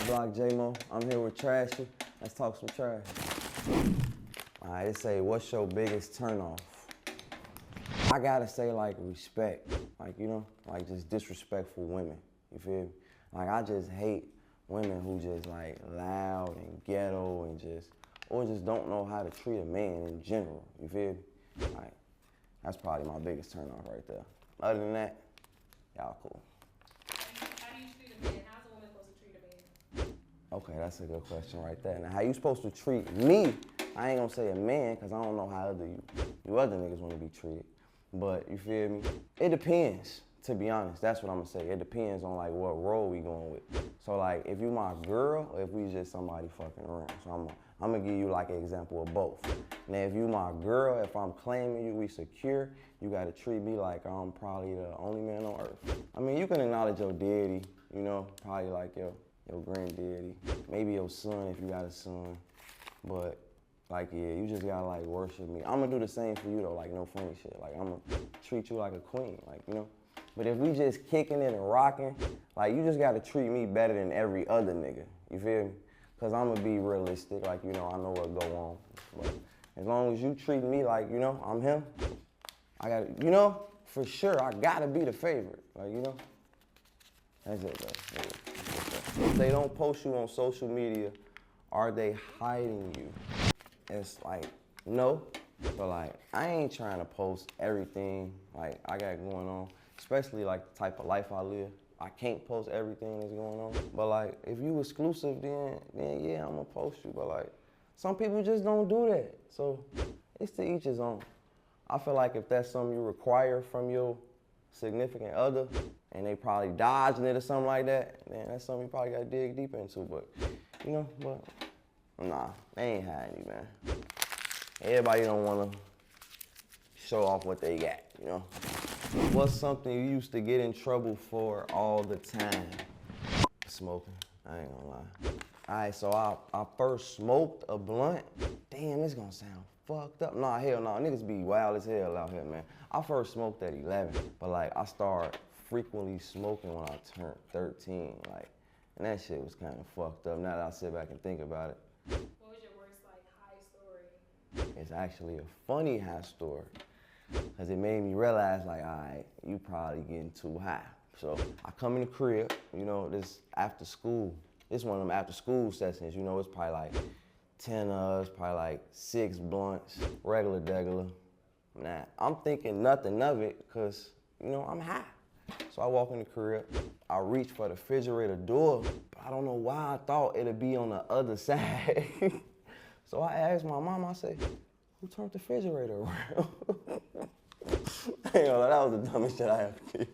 Hotblock, Jmoe. I'm here with TRSHY. Let's talk some trash. All right, it say, what's your biggest turnoff? I gotta say, like, respect. Like, you know, like just disrespectful women. You feel me? Like, I just hate women who just like loud and ghetto and or just don't know how to treat a man in general. You feel me? Like, that's probably my biggest turnoff right there. Other than that, y'all cool. How do you treat a man? How's a woman supposed to treat a man? Okay, that's a good question right there. Now, how you supposed to treat me? I ain't gonna say a man, because I don't know how you other niggas want to be treated. But, you feel me? It depends, to be honest. That's what I'm gonna say. It depends on, like, what role we going with. So, like, if you my girl, or if we just somebody fucking around. So, I'm gonna give you, like, an example of both. Now, if you my girl, if I'm claiming you, we secure, you gotta treat me like I'm probably the only man on earth. I mean, you can acknowledge your daddy, you know, probably like your granddaddy, maybe your son if you got a son, but like, yeah, you just gotta like worship me. I'm gonna do the same for you though, like no funny shit. Like, I'm gonna treat you like a queen, like, you know? But if we just kicking it and rocking, like, you just gotta treat me better than every other nigga, you feel me? Cause I'm gonna be realistic, like, you know, I know what go on. But as long as you treat me like, you know, I'm him, I gotta, you know, for sure, I gotta be the favorite, like, you know? That's it, though. Yeah. If they don't post you on social media, are they hiding you? It's like, no. But like, I ain't trying to post everything like I got going on, especially like the type of life I live. I can't post everything that's going on. But like, if you exclusive, then yeah, I'm gonna post you. But like, some people just don't do that. So it's to each his own. I feel like if that's something you require from your significant other, and they probably dodging it or something like that, then that's something you probably gotta dig deep into. But, you know, nah, they ain't hiding you, man. Everybody don't wanna show off what they got, you know? What's something you used to get in trouble for all the time? Smoking, I ain't gonna lie. All right, so I first smoked a blunt. Damn, this gonna sound fucked up. Nah, hell no, niggas be wild as hell out here, man. I first smoked at 11, but like, I started frequently smoking when I turned 13, like, and that shit was kind of fucked up now that I sit back and think about it. What was your worst, like, high story? It's actually a funny high story, because it made me realize, like, all right, you probably getting too high. So I come in the crib, you know, this after school. It's one of them after school sessions, you know, it's probably like 10 of us, probably like 6 blunts, regular. Nah, I'm thinking nothing of it, because, you know, I'm high. So I walk in the crib, I reach for the refrigerator door, but I don't know why I thought it'd be on the other side. So I asked my mom, I said, who turned the refrigerator around? You know, that was the dumbest shit I ever did.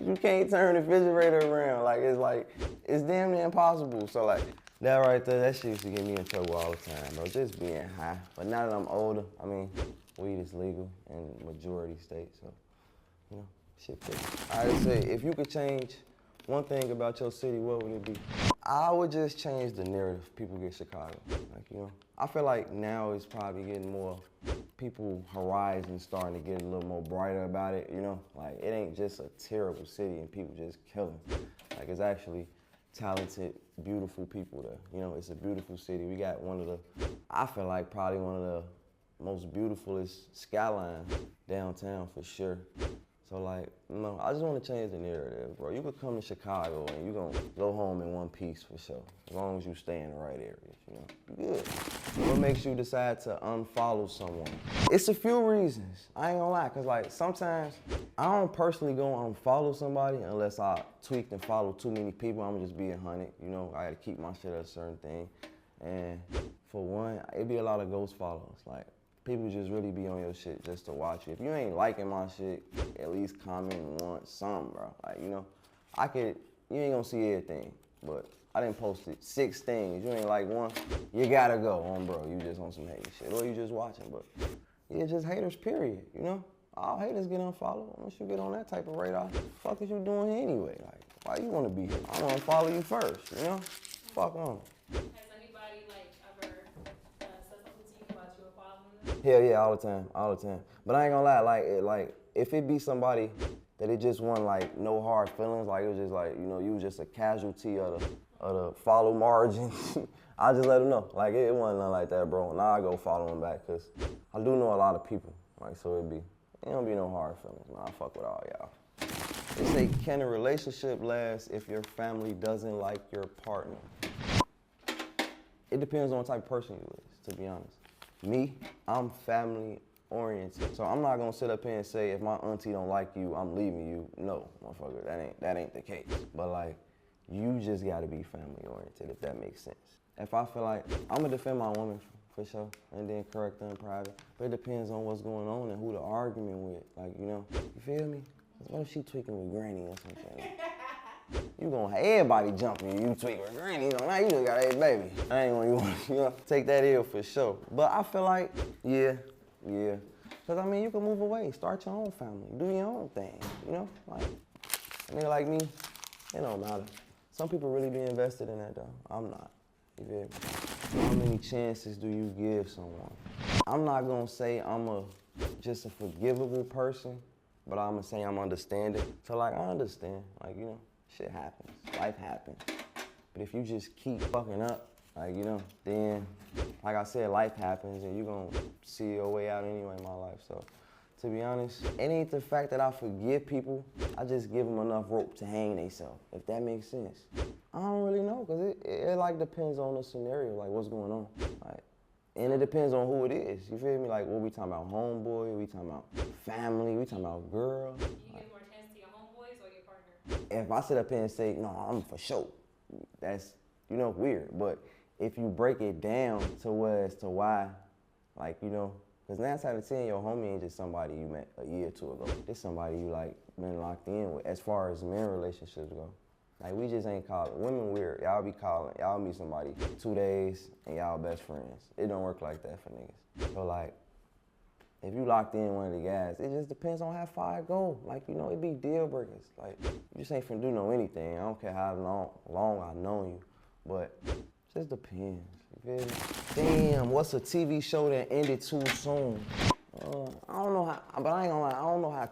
You can't turn the refrigerator around. Like, it's damn near impossible. So like, that right there, that shit used to get me in trouble all the time, bro, just being high. But now that I'm older, I mean, weed is legal in majority states, so, you know, shit good. I'd say, if you could change one thing about your city, what would it be? I would just change the narrative people get Chicago. Like, you know, I feel like now it's probably getting more, people horizons starting to get a little more brighter about it, you know? Like, it ain't just a terrible city and people just killing. Like, it's actually talented, beautiful people there. You know, it's a beautiful city. We got one of the, I feel like probably one of the most beautifulest skylines downtown for sure. So like, no, I just want to change the narrative, bro. You could come to Chicago and you gonna go home in one piece for sure. As long as you stay in the right areas, you know, you good. What makes you decide to unfollow someone? It's a few reasons, I ain't gonna lie, cause like sometimes I don't personally go unfollow somebody unless I tweaked and follow too many people. I'm just being hunted, you know, I gotta keep my shit at a certain thing. And for one, it'd be a lot of ghost follows. Like, people just really be on your shit just to watch you. If you ain't liking my shit, at least comment once, something, bro. Like, you know, you ain't gonna see everything, but I didn't post 6 things. You ain't like one, you gotta go on, bro. You just on some hating shit, or you just watching, but yeah, just haters, period, you know? All haters get unfollowed. Once you get on that type of radar, fuck is you doing here anyway? Like, why you wanna be here? I'm gonna follow you first, you know? Fuck on. Has anybody, like, ever said something to you about you following them? Hell yeah, all the time. But I ain't gonna lie, if it be somebody that it just wasn't like no hard feelings. Like it was just like, you know, you was just a casualty of the follow margin. I just let him know. Like it wasn't nothing like that, bro. Now I go follow him back because I do know a lot of people. Like so it don't be no hard feelings. Man, I fuck with all y'all. They say, can a relationship last if your family doesn't like your partner? It depends on what type of person you is, to be honest. Me, I'm family oriented. So I'm not gonna sit up here and say if my auntie don't like you, I'm leaving you. No, motherfucker, that ain't the case. But like, you just gotta be family oriented if that makes sense. If I feel like I'm gonna defend my woman for sure, and then correct her in private, but it depends on what's going on and who the argument with. Like, you know, you feel me? What if she tweaking with Granny or something? You gonna have everybody jumping you tweaking with Granny. You know, now you just got a baby. I ain't gonna, you know, take that ill for sure. But I feel like, yeah. Cause I mean, you can move away, start your own family, do your own thing, you know? Like, a nigga like me, it don't matter. Some people really be invested in that though. I'm not. You feel me? How many chances do you give someone? I'm not gonna say I'm just a forgivable person, but I'm gonna say I'm understanding. So like, I understand, like, you know, shit happens, life happens. But if you just keep fucking up, like, you know, then, like I said, life happens and you're gonna see your way out anyway in my life. So, to be honest, it ain't the fact that I forgive people, I just give them enough rope to hang themselves, if that makes sense. I don't really know, cause it like depends on the scenario, like what's going on. Like, and it depends on who it is, you feel me? Like, what we talking about, homeboy, we talking about family, we talking about girl. You give more chance to your homeboys or your partner? If I sit up here and say, no, I'm for sure, that's, you know, weird. But if you break it down as to why, like, you know, because 9 out of 10, your homie ain't just somebody you met a year or two ago. It's somebody you, like, been locked in with as far as men relationships go. Like, we just ain't calling. Women weird. Y'all be calling. Y'all meet somebody 2 days and y'all best friends. It don't work like that for niggas. So, like, if you locked in one of the guys, it just depends on how far it go. Like, you know, it be deal breakers. Like, you just ain't finna do no anything. I don't care how long I know you, but it just depends. You feel me? Damn, what's a TV show that ended too soon? I don't know how, but I ain't gonna lie, I don't know how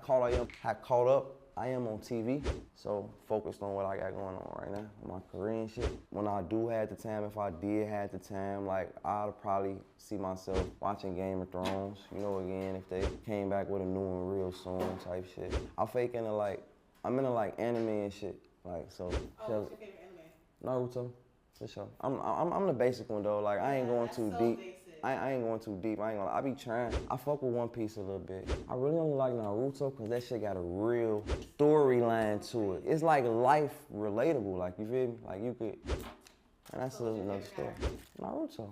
caught up I am on TV. So focused on what I got going on right now, my career and shit. When I do have the time, if I did have the time, like, I'd probably see myself watching Game of Thrones, you know, again, if they came back with a new one real soon type shit. I'm into like anime and shit, like, so. Oh, what's your favorite anime? Naruto, for sure. I'm the basic one though, like, I ain't going too deep. Basic. I ain't going too deep, I ain't gonna lie. I be trying. I fuck with One Piece a little bit. I really only like Naruto because that shit got a real storyline to it. It's like life relatable, like, you feel me? Like, you could, and that's another story. Naruto,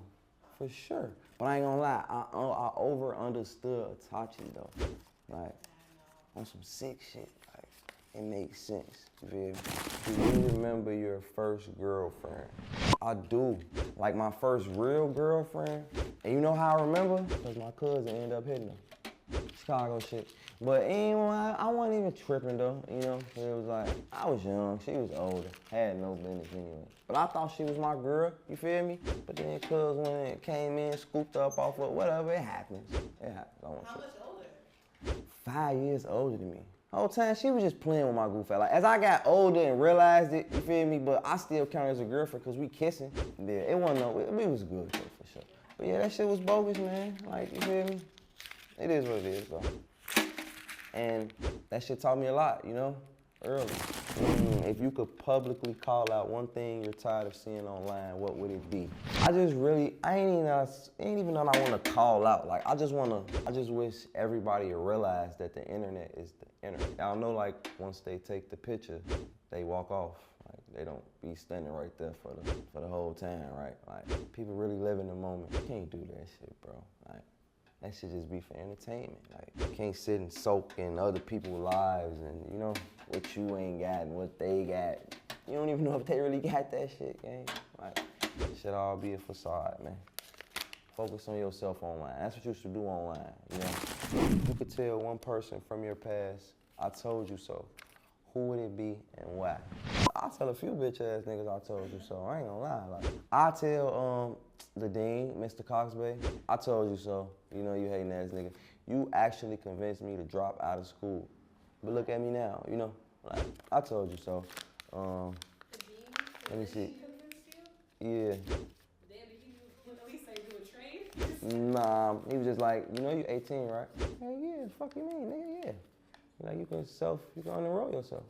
for sure. But I ain't gonna lie, I over understood Itachi though. Like, on some sick shit, like, it makes sense, you feel me? Do you remember your first girlfriend? I do. Like, my first real girlfriend. And you know how I remember? Because my cousin ended up hitting her. Chicago shit. But anyway, I wasn't even tripping though, you know? It was like, I was young, she was older. Had no business anyway. But I thought she was my girl, you feel me? But then cuz when it came in, scooped up off of whatever, it happens. It happens. I won't How trip. much older? 5 years older than me. The whole time, she was just playing with my goof ass. Like, as I got older and realized it, you feel me? But I still count her as a girlfriend because we kissing. Yeah, it wasn't no, it was good though, for sure. But yeah, that shit was bogus, man. Like, you feel me? It is what it is, though. And that shit taught me a lot, you know, early. If you could publicly call out one thing you're tired of seeing online, what would it be? I ain't even know I want to call out. Like, I just wish everybody would realize that the internet is the internet. Y'all know, like, once they take the picture, they walk off. Like, they don't be standing right there for the whole time, right? Like, people really live in the moment. You can't do that shit, bro. Like, that should just be for entertainment. Like, you can't sit and soak in other people's lives and, you know, what you ain't got and what they got. You don't even know if they really got that shit, gang. Like, should all be a facade, man. Focus on yourself online. That's what you should do online, you know? You could tell one person from your past, I told you so. Who would it be and why? I'll tell a few bitch ass niggas I told you so. I ain't gonna lie. Like, I tell the dean, Mr. Coxbay, I told you so. You know, you hating ass nigga. You actually convinced me to drop out of school. But look at me now, you know. Like, I told you so. Let me see. Yeah. At least say do a trade. Nah, he was just like, you know you 18, right? Hell yeah, fuck you mean, nigga, yeah. Like you can unenroll yourself.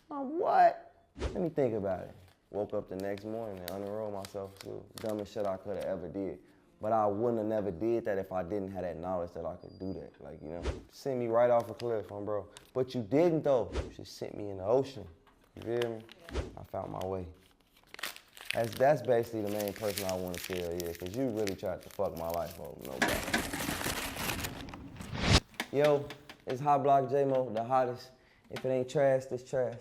What? Let me think about it. Woke up the next morning and unenrolled myself too. Dumbest shit I could have ever did. But I wouldn't have never did that if I didn't have that knowledge that I could do that. Like, you know, sent me right off a cliff, bro. But you didn't though. You just sent me in the ocean. You feel me? I found my way. That's basically the main person I want to tell, yeah, because you really tried to fuck my life up, no doubt. Yo, it's Hotblock Jmoe, the hottest. If it ain't trash, it's trash.